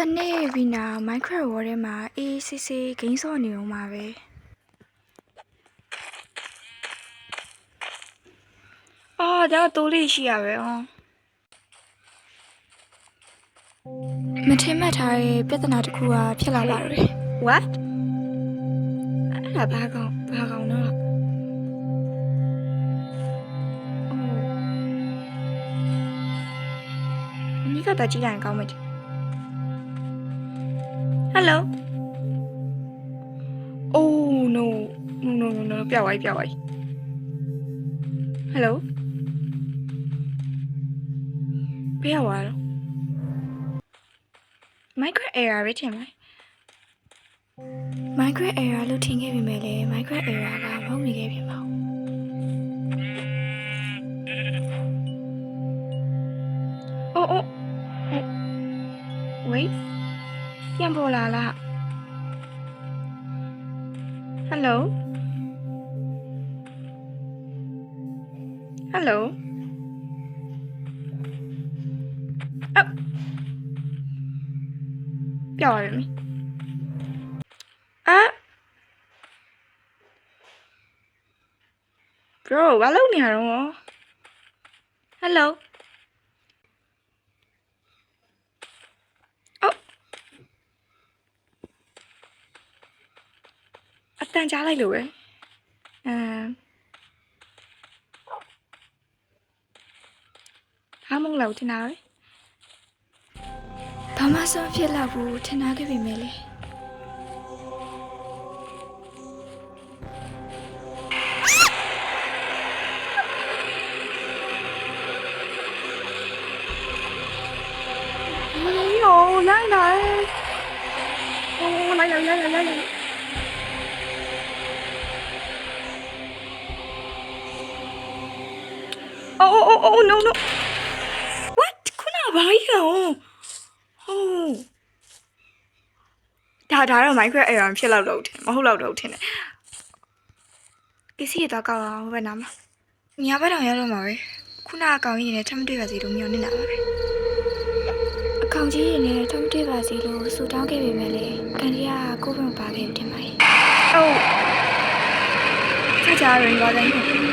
တနေ့ဗီနာ Minecraft World ထဲမှာအေးဆေးဆေးဂိမ်းဆော့နေအောင်ပါပဲဒါတိုးလေးရှိရပဲမထင်မှတ်ထားတဲ့ပြဿနာတစ်ခုကဖြစ်လာပါတယ် What အဲ့ဒါဘာကောင်တော့အနီးကတော့ကြည့်လိုက်ရင်ကောင်းမယ် Hello Oh no ပြဝိုင်း Hello ဘယ်ရောက်တော့ Minecraft era ပဲထင်တယ် Minecraft era လို့ထင်ခဲ့ပေမဲ့လည်း Minecraft era ကမဟုတ်နေခဲ့ပြင်ပါဘူးOh Wait ပြန်ပေါ်လာလား Helloပြောရမယ်Bro ဘာလုပ်နေရတော့ Helloအတန်ကြားလိုက်လို့ပဲဟာမုံလောက်ထင်တာပဲဘာမှဆုံးဖြစ်လောက်ဘူးထင်တာခဲ့ပေမဲ့လေလိုက်လာOh no What ခုနဘာကြီးလဲဒါတော့ Minecraft era ဖြစ်လောက်တော့ထင်မဟုတ်လောက်တော့ထင်တယ်ပစ္စည်းတော့ကောက်အောင်ဘယ်နာမှာညာဘက်တော့ရတော့မှာပဲခုနအကောင်ကြီးနဲ့ထမတွေ့ပါစေလို့မျှော်နေတာပါပဲအကောင်ကြီးရနဲ့ထမတွေ့ပါစေလို့ဆူတောင်းခဲ့ပေမဲ့လေကန်ဒီကကိုယ်ဘက်မပါခဲ့ဘူးထင်ပါရဲ့ဟုတ်ကြရင်ပါတိုင်း